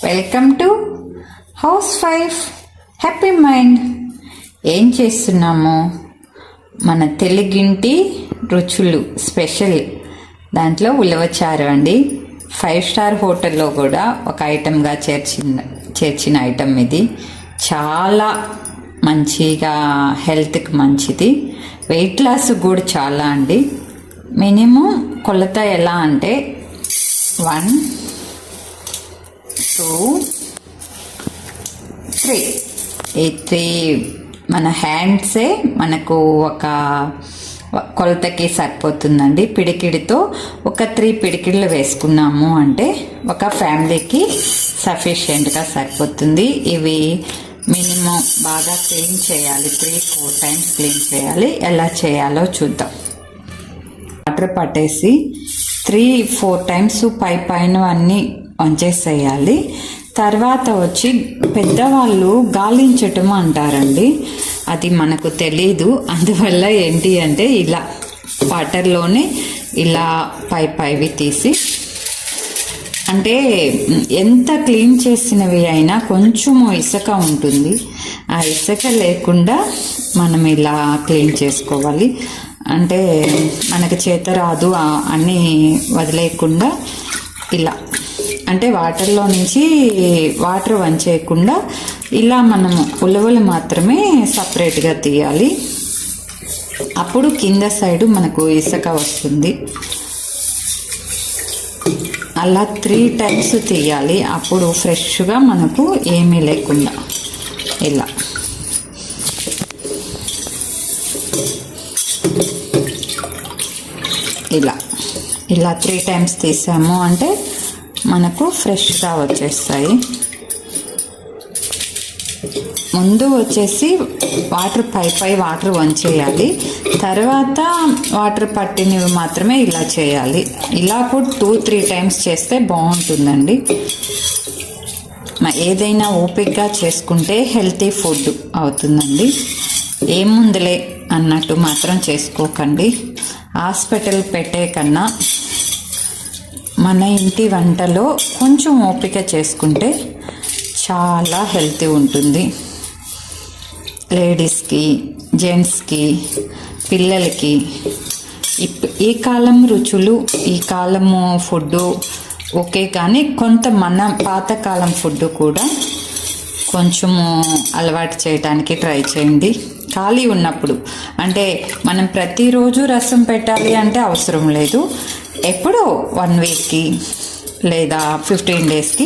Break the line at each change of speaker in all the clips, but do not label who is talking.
Welcome to house wife happy mind. ఏం చేస్తున్నాము? మన తెలుగింటి రుచులు స్పెషల్ దాంట్లో ఉలవచారు అండి. 5 స్టార్ హోటల్లో కూడా ఒక ఐటెంగా చేర్చిన ఐటెం ఇది. చాలా మంచిగా హెల్త్కి మంచిది, వెయిట్ లాస్ కూడా చాలా అండి. మినిమం కొలత ఎలా అంటే 1 2 3 ఈ 3 మన హ్యాండ్సే మనకు ఒక కొలతకి సరిపోతుందండి. పిడికిడితో ఒక 3 పిడికిళ్ళు వేసుకున్నాము అంటే ఒక ఫ్యామిలీకి సఫిషియెంట్గా సరిపోతుంది. ఇవి మినిమం బాగా క్లీన్ చేయాలి, 3-4 టైమ్స్ క్లీన్ చేయాలి. ఎలా చేయాలో చూద్దాం. వాటర్ పట్టేసి 3-4 టైమ్స్ పైన అన్నీ వంచేసేయాలి. తర్వాత వచ్చి పెద్దవాళ్ళు గాలించటం అంటారండి, అది మనకు తెలీదు. అందువల్ల ఏంటి అంటే ఇలా వాటర్లోనే ఇలా పైవి తీసి, అంటే ఎంత క్లీన్ చేసినవి అయినా కొంచెం ఇసుక ఉంటుంది. ఆ ఇసుక లేకుండా మనం ఇలా క్లీన్ చేసుకోవాలి. అంటే మనకు చేత రాదు అన్నీ వదిలేయకుండా ఇలా, అంటే వాటర్లో నుంచి వాటర్ వంచేయకుండా ఇలా మనము ఉలవలు మాత్రమే సపరేట్గా తీయాలి. అప్పుడు కింద సైడు మనకు ఇసుక వస్తుంది. అలా 3 టైమ్స్ తీయాలి. అప్పుడు ఫ్రెష్గా మనకు ఏమీ లేకుండా ఇలా ఇలా 3 టైమ్స్ తీసాము అంటే మనకు ఫ్రెష్గా వచ్చేస్తాయి. ముందు వచ్చేసి వాటర్ పై వాటర్ వంచేయాలి. తర్వాత వాటర్ పట్టినవి మాత్రమే ఇలా చేయాలి. ఇలా కూడా 2-3 టైమ్స్ చేస్తే బాగుంటుందండి. ఏదైనా ఓపికగా చేసుకుంటే హెల్తీ ఫుడ్ అవుతుందండి. ఏముందిలే అన్నట్టు మాత్రం చేసుకోకండి. హాస్పిటల్ పెట్టే కన్నా మన ఇంటి వంటలో కొంచెం ఓపిక చేసుకుంటే చాలా హెల్తీ ఉంటుంది. లేడీస్కి, జెంట్స్కి, పిల్లలకి ఈ కాలం రుచులు, ఈ కాలము ఫుడ్ ఓకే, కానీ కొంత మన పాతకాలం ఫుడ్ కూడా కొంచెము అలవాటు చేయడానికి ట్రై చేయండి ఖాళీ ఉన్నప్పుడు. అంటే మనం ప్రతిరోజు రసం పెట్టాలి అంటే అవసరం లేదు. ఎప్పుడో 1 వీక్కి లేదా 15 డేస్కి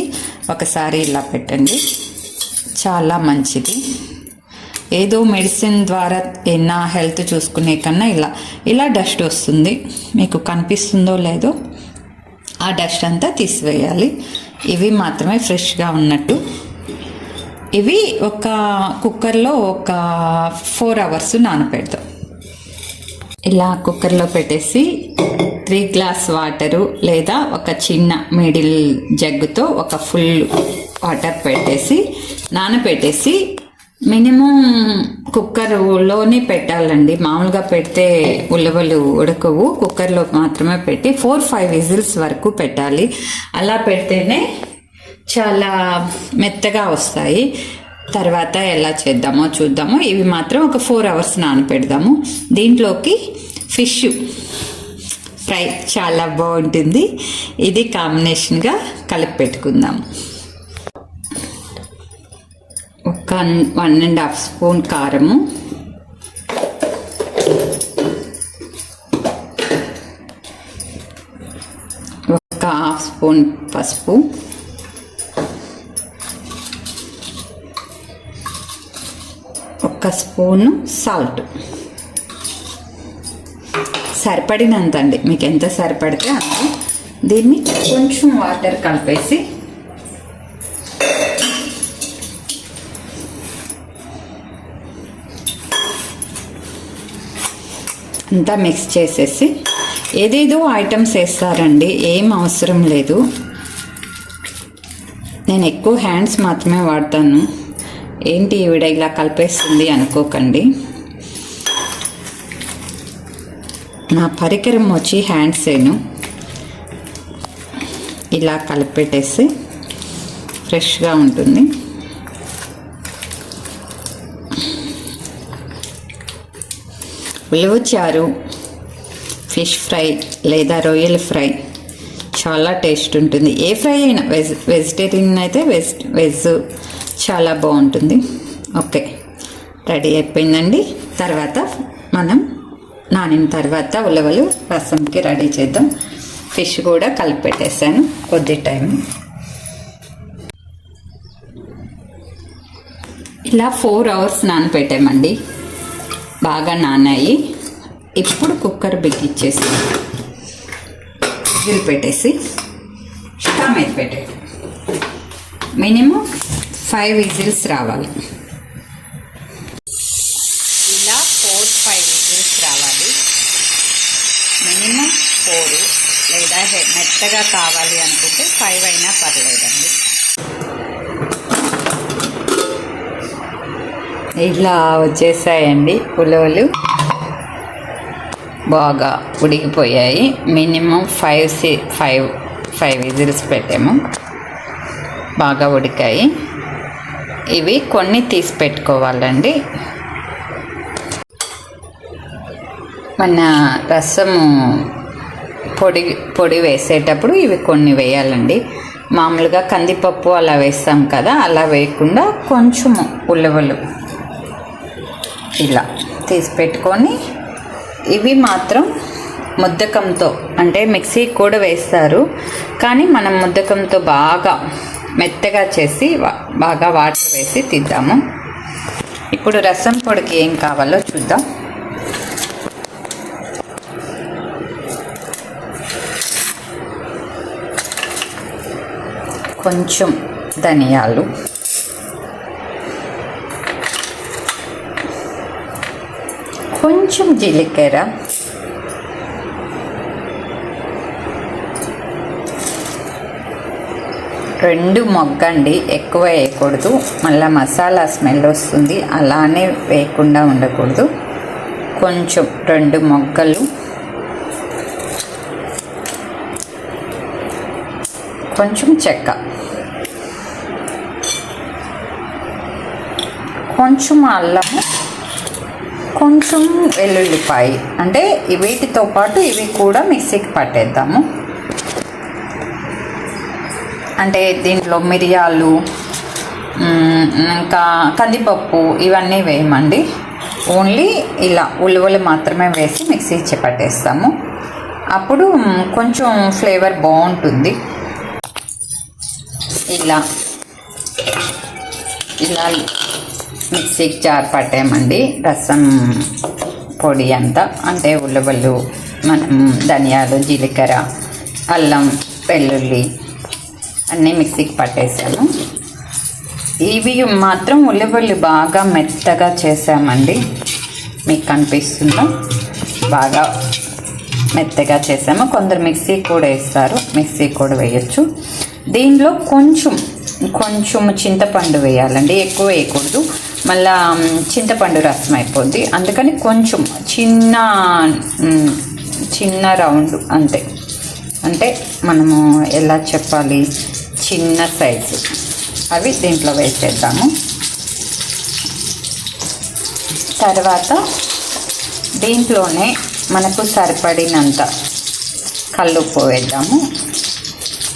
ఒకసారి ఇలా పెట్టండి, చాలా మంచిది. ఏదో మెడిసిన్ ద్వారా నా హెల్త్ చూసుకునే కన్నా ఇలా డస్ట్ వస్తుంది, మీకు కనిపిస్తుందో లేదో, ఆ డస్ట్ అంతా తీసివేయాలి. ఇవి మాత్రమే ఫ్రెష్గా ఉన్నట్టు. ఇవి ఒక కుక్కర్లో ఒక 4 అవర్స్ నానపెడతాం. ఇలా కుక్కర్లో పెట్టేసి 3 గ్లాస్ వాటరు లేదా ఒక చిన్న మిడిల్ జగ్గుతో ఒక ఫుల్ వాటర్ పెట్టేసి నానపెట్టేసి, మినిమం కుక్కర్లోనే పెట్టాలండి. మామూలుగా పెడితే ఉలవలు ఉడకవు. కుక్కర్లో మాత్రమే పెట్టి 4-5 విజిల్స్ వరకు పెట్టాలి. అలా పెడితేనే చాలా మెత్తగా వస్తాయి. తర్వాత ఎలా చేద్దామో చూద్దాము. ఇవి మాత్రం ఒక 4 అవర్స్ నానపెడదాము. దీంట్లోకి ఫిష్ ఫ్రై చాలా బాగుంటుంది. ఇది కాంబినేషన్గా కలిపి పెట్టుకుందాం. ఒక 1.5 స్పూన్ కారము, ఒక 1/2 స్పూన్ పసుపు, ఒక స్పూను సాల్ట్, సరిపడినంత అండి, మీకు ఎంత సరిపడితే అంత. దీన్ని కొంచెం వాటర్ కలిపేసి అంతా మిక్స్ చేసేసి, ఏదేదో ఐటమ్స్ వేస్తారండి, ఏం అవసరం లేదు. నేను ఎక్కువ హ్యాండ్స్ మాత్రమే వాడతాను. ఏంటి ఈవిడ ఇలా కలిపేస్తుంది అనుకోకండి. నా పరికరం వచ్చి హ్యాండ్సేను. ఇలా కలిపెట్టేసి ఫ్రెష్గా ఉంటుంది. ఉలవ చారు, ఫిష్ ఫ్రై లేదా రొయ్యల ఫ్రై చాలా టేస్ట్ ఉంటుంది. ఏ ఫ్రై అయినా వెజిటేరియన్ అయితే వెజ్ చాలా బాగుంటుంది. ఓకే, రెడీ అయిపోయిందండి. తర్వాత మనం నానిన తర్వాత ఉలవలు రసంకి రెడీ చేద్దాం. ఫిష్ కూడా కలిపి పెట్టేసాను కొద్ది టైం. ఇలా 4 hours నానపెట్టామండి. బాగా నానాయి. ఇప్పుడు కుక్కర్ బిగించేసి విజిల్ పెట్టేసి స్టవ్ మీద పెట్టేది. మినిమం 5 విజిల్స్ రావాలి. ఇలా 4-5 విజిల్స్ రావాలి. మినిమం 4 లేదా మెత్తగా కావాలి అనుకుంటే 5 అయినా పర్లేదండి. ఇలా వచ్చేసాయండి ఉలవలు, బాగా ఉడికిపోయాయి. మినిమం 5 విజిల్స్ పెట్టాము. బాగా ఉడికాయి. ఇవి కొన్ని తీసి పెట్టుకోవాలండి. మన రసము పొడి వేసేటప్పుడు ఇవి కొన్ని వేయాలండి. మామూలుగా కందిపప్పు అలా వేస్తాం కదా, అలా వేయకుండా కొంచెము ఉలవలు ఇలా తీసి పెట్టుకొని, ఇవి మాత్రం ముద్దకంతో, అంటే మిక్సీ కూడా వేస్తారు కానీ మనం ముద్దకంతో బాగా మెత్తగా చేసి బాగా వాటర్ వేసి తీద్దాము. ఇప్పుడు రసం పొడికి ఏం కావాలో చూద్దాం. కొంచెం ధనియాలు, కొంచెం జీలకర్ర, రెండు మొగ్గండి, ఎక్కువ వేయకూడదు, మళ్ళీ మసాలా స్మెల్ వస్తుంది. అలానే వేయకుండా ఉండకూడదు. కొంచెం 2 మొగ్గలు, కొంచెం చెక్క, కొంచెం అల్లము, కొంచెం వెల్లుల్లిపాయ. అంటే వీటితో పాటు ఇవి కూడా మిక్సీకి పట్టేద్దాము. అంటే దీంట్లో మిరియాలు, ఇంకా కందిపప్పు ఇవన్నీ వేయమండి. ఓన్లీ ఇలా ఉలవలు మాత్రమే వేసి మిక్సీ పట్టేస్తాము. అప్పుడు కొంచెం ఫ్లేవర్ బాగుంటుంది. ఇలా మిక్సీకి జార్ పట్టామండి రసం పొడి అంతా. అంటే ఉలవలు, మనం ధనియాలు, జీలకర్ర, అల్లం, వెల్లుల్లి అన్నీ మిక్సీకి పట్టేసాము. ఇవి మాత్రం ఉలవలు బాగా మెత్తగా చేసామండి. మీకు కనిపిస్తుందా? బాగా మెత్తగా చేసాము. కొందరు మిక్సీ కూడా వేస్తారు, మిక్సీ కూడా వేయచ్చు. దీనిలో కొంచెం చింతపండు వేయాలండి, ఎక్కువ వేయకూడదు, మళ్ళా చింతపండు రసం అయిపోద్ది. అందుకని కొంచెం చిన్న రౌండ్ అంతే. అంటే మనము ఎలా చెప్పాలి, చిన్న సైజు అవి దీంట్లో వేసేద్దాము. తర్వాత దీంట్లోనే మనకు సరిపడినంత కల్లుప్పు వేద్దాము.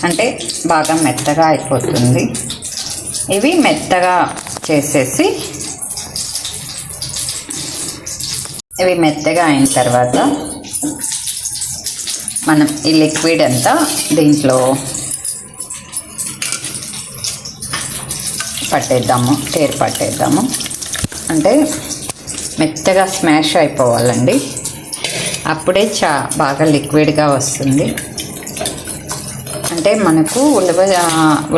అంటే బాగా మెత్తగా అయిపోతుంది. ఇవి మెత్తగా చేసేసి, ఇవి మెత్తగా అయిన తర్వాత మనం ఈ లిక్విడ్ అంతా దీంట్లో పట్టేద్దాము. అంటే మెత్తగా స్మాష్ అయిపోవాలండి. అప్పుడే బాగా లిక్విడ్గా వస్తుంది. అంటే మనకు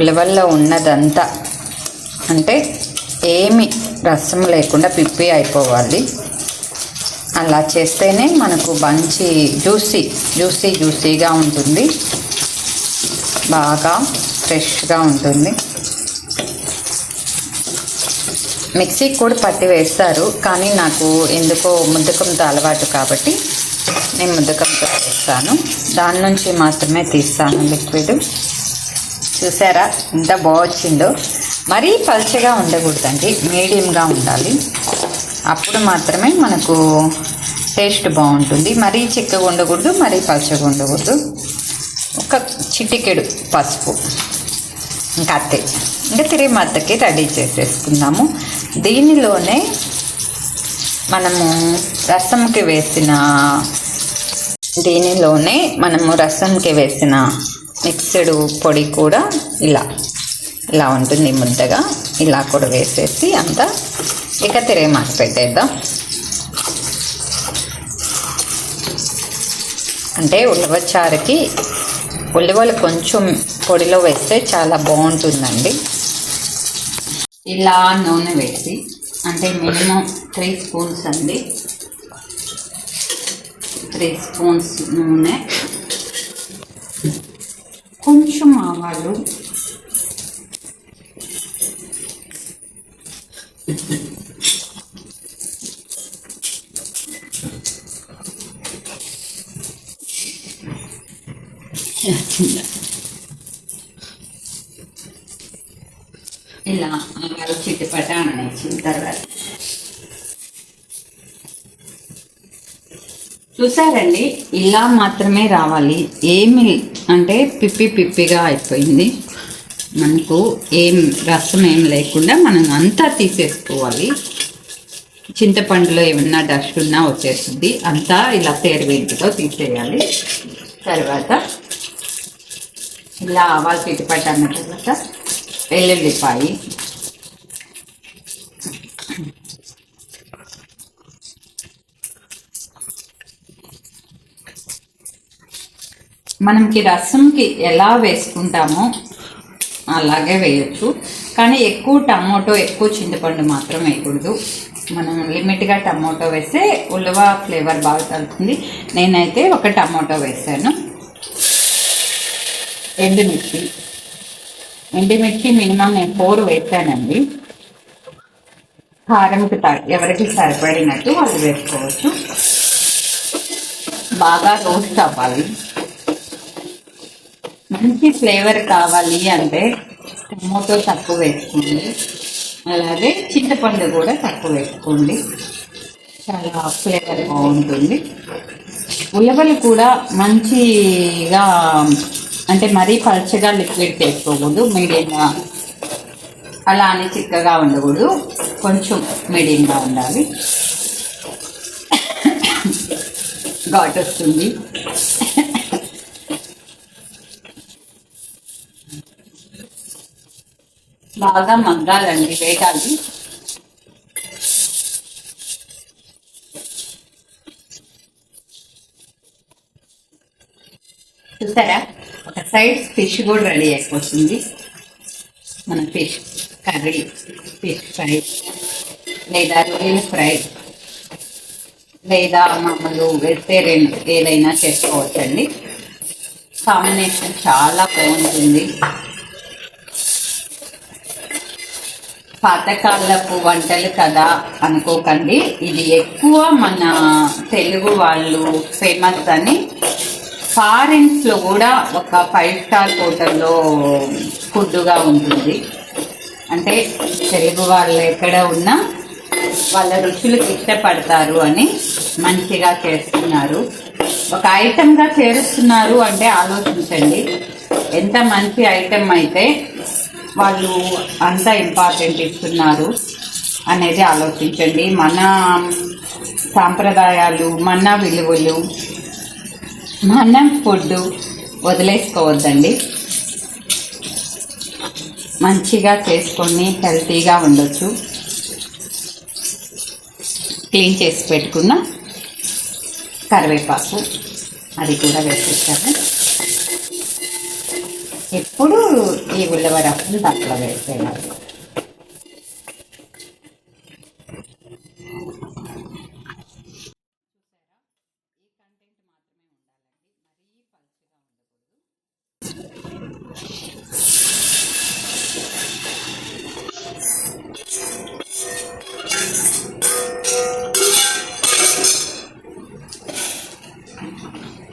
ఉలవల్లో ఉన్నదంతా అంటే ఏమి రసం లేకుండా పిప్పి అయిపోవాలి. అలా చేస్తేనే మనకు మంచి జ్యూసీగా ఉంటుంది, బాగా ఫ్రెష్గా ఉంటుంది. మిక్సీకి కూడా పట్టి వేస్తారు, కానీ నాకు ఎందుకో ముద్దకంతో అలవాటు కాబట్టి నేను ముద్దకంతో వేస్తాను. దాని నుంచి మాత్రమే తీస్తాను లిక్విడ్. చూసారా ఎంత బాగా వచ్చిందో. మరీ పల్చగా ఉండకూడదండి, మీడియంగా ఉండాలి. అప్పుడు మాత్రమే మనకు టేస్ట్ బాగుంటుంది. మరీ చిక్కగా ఉండకూడదు, మరీ పల్చగా ఉండకూడదు. ఒక చిటికెడు పసుపు, ఇంకా అంతే. ఇంకా తిరిమద్దకి రెడీ చేసేసుకుందాము. దీనిలోనే మనము రసంకి వేసిన మిక్స్డ్ పొడి కూడా ఇలా ఉంటుంది ముద్దగా. ఇలా కూడా వేసేసి అంతా ఇక తిరిమాత పెట్టేద్దాం. అంటే ఉలవచారుకి ఉలవలు కొంచెం పొడిలో వేస్తే చాలా బాగుంటుందండి. ఇలా నూనె వేసి, అంటే మినిమం 3 స్పూన్స్ అండి, 3 స్పూన్స్ నూనె, కొంచెం ఆవాలు, ఇలా ఆవాలు చిటిపట అనేసిన తర్వాత చూసారండి, ఇలా మాత్రమే రావాలి. ఏమి అంటే పిప్పిగా అయిపోయింది మనకు, రసం ఏం లేకుండా మనం అంతా తీసేసుకోవాలి. చింతపండులో ఏమన్నా డస్ట్ ఉన్నా వచ్చేస్తుంది, అంతా ఇలా తేరువేంటితో తీసేయాలి. తర్వాత ఇలా ఆవాలు చిటిపట అన్న తర్వాత వెల్లుల్లిపాయి, మనకి రసంకి ఎలా వేసుకుంటామో అలాగే వేయచ్చు. కానీ ఎక్కువ టమోటో, ఎక్కువ చింతపండు మాత్రం వేయకూడదు. మనం లిమిట్గా టమోటో వేస్తే ఉలవ ఫ్లేవర్ బాగా తగ్గుతుంది. నేనైతే ఒక టమోటో వేసాను. ఎండుమిర్చి మినిమం నేను 4 వేసానండి. కారంకి ఎవరికి సరిపడినట్టు వాళ్ళు వేసుకోవచ్చు. బాగా రోస్ట్ అవ్వాలి. మంచి ఫ్లేవర్ కావాలి అంటే టమోటో తక్కువ వేసుకోండి, అలాగే చింతపండు కూడా తక్కువ వేసుకోండి, చాలా ఫ్లేవర్ బాగుంటుంది. ఉలవలు కూడా మంచిగా, అంటే మరీ పల్చగా లిక్విడ్ చేసుకోకూడదు, మీడియంగా, అలా అని చిక్కగా ఉండకూడదు, కొంచెం మీడియంగా ఉండాలి. ఘాట్ వస్తుంది. బాగా మగ్గాలండి, వేగాలి. చూసారా, ఒక సైడ్ ఫిష్ కూడా రెడీ అయిపోతుంది. మన ఫిష్ కర్రీ, ఫిష్ ఫ్రై, లేదా రొయ్యల ఫ్రై, లేదా మామూలు వెజిటేరియన్ ఏదైనా చేసుకోవచ్చండి. కాంబినేషన్ చాలా బాగుంటుంది. పాతకాలపు వంటలు కదా అనుకోకండి, ఇది ఎక్కువ మన తెలుగు వాళ్ళు ఫేమస్ అని ఫారిన్స్లో కూడా ఒక 5 స్టార్ హోటల్లో ఫుడ్గా ఉంటుంది. అంటే తెలుగు వాళ్ళు ఎక్కడ ఉన్నా వాళ్ళ రుచులకు ఇష్టపడతారు అని మంచిగా చేస్తున్నారు. ఒక ఐటెంగా చేరుస్తున్నారు అంటే ఆలోచించండి, ఎంత మంచి ఐటెం అయితే వాళ్ళు అంత ఇంపార్టెంట్ ఇస్తున్నారు అనేది ఆలోచించండి. మన సాంప్రదాయాలు, మన విలువలు, మన ఫుడ్ వదిలేసుకోవద్దండి. మంచిగా చేసుకొని హెల్తీగా ఉండొచ్చు. క్లీన్ చేసి పెట్టుకున్న కరివేపాకు అది కూడా వేసేసాను. ఎప్పుడు ఈ ఉలవ రసం దాంట్లో వేసేయాలి.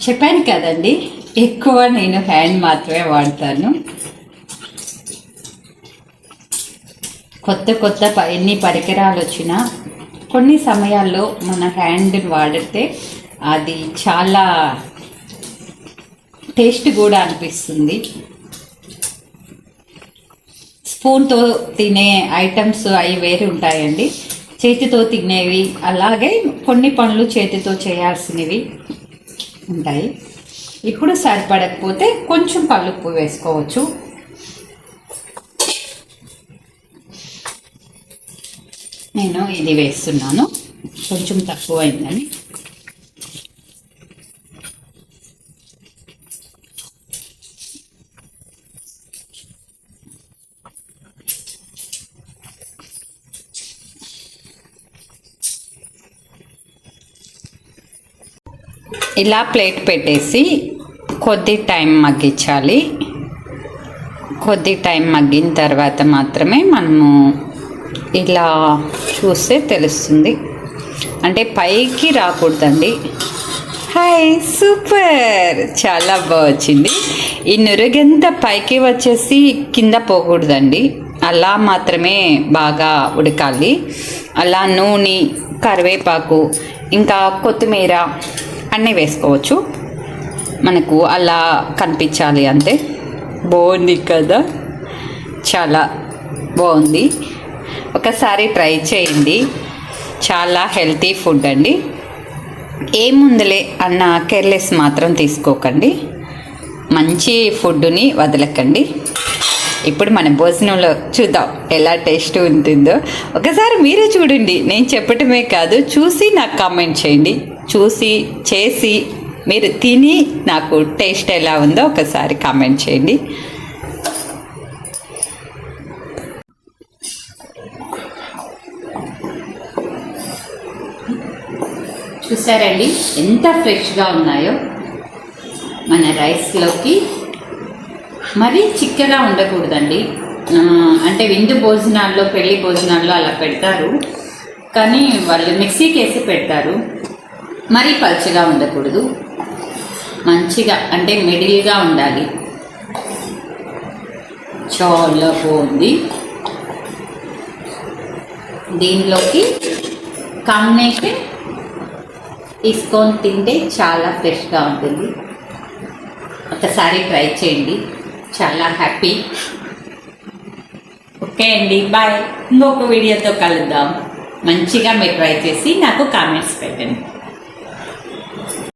చెప్పాను కదండి, ఎక్కువ నేను హ్యాండ్ మాత్రమే వాడతాను. కొత్త ఎన్ని పరికరాలు వచ్చినా కొన్ని సమయాల్లో మన హ్యాండ్ వాడితే అది చాలా టేస్ట్ కూడా అనిపిస్తుంది. స్పూన్తో తినే ఐటమ్స్ అవి వేరే ఉంటాయండి, చేతితో తినేవి అలాగే కొన్ని పనులు చేతితో చేయాల్సినవి ఉంటాయి. ఇప్పుడు సరిపడకపోతే కొంచెం కల్లుప్పు వేసుకోవచ్చు. నేను ఇది వేస్తున్నాను, కొంచెం తక్కువైందని. ఇలా ప్లేట్ పెట్టేసి కొద్ది టైం మగ్గించాలి. కొద్ది టైం మగ్గిన తర్వాత మాత్రమే మనము ఇలా చూస్తే తెలుస్తుంది, అంటే పైకి రాకూడదండి. హాయ్, సూపర్, చాలా బాగా వచ్చింది. ఈ నురుగంతా పైకి వచ్చేసి కింద పోకూడదండి, అలా మాత్రమే బాగా ఉడకాలి. అలా నూనె, కరివేపాకు, ఇంకా కొత్తిమీర అన్నీ వేసుకోవచ్చు, మనకు అలా కనిపించాలి అంతే. బాగుంది కదా, చాలా బాగుంది. ఒకసారి ట్రై చేయండి, చాలా హెల్తీ ఫుడ్ అండి. ఏముందులే అన్న కేర్లెస్ మాత్రం తీసుకోకండి, మంచి ఫుడ్ని వదలకండి. ఇప్పుడు మన భోజనంలో చూద్దాం ఎలా టేస్ట్ ఉంటుందో. ఒకసారి మీరే చూడండి, నేను చెప్పటమే కాదు, చూసి నాకు కామెంట్ చేయండి. చూసి చేసి మీరు తిని నాకు టేస్ట్ ఎలా ఉందో ఒకసారి కామెంట్ చేయండి. చూసారండి ఎంత ఫ్రెష్గా ఉన్నాయో మన రైస్లోకి. మరీ చిక్కగా ఉండకూడదండి, అంటే విందు భోజనాల్లో, పెళ్లి భోజనాల్లో అలా పెడతారు, కానీ వాళ్ళు మిక్సీకి వేసి పెడతారు. మరీ పలుచగా ఉండకూడదు, మంచిగా అంటే మిడిల్గా ఉండాలి. చాలా బాగుంది. దీనిలోకి కాంబినేషన్ తీసుకొని తింటే చాలా ఫ్రెష్గా ఉంటుంది. ఒకసారి ట్రై చేయండి, చాలా హ్యాపీ. ఓకే అండి, బాయ్. ఇంకొక వీడియోతో కలుద్దాం. మంచిగా మీరు ట్రై చేసి నాకు కామెంట్స్ పెట్టండి.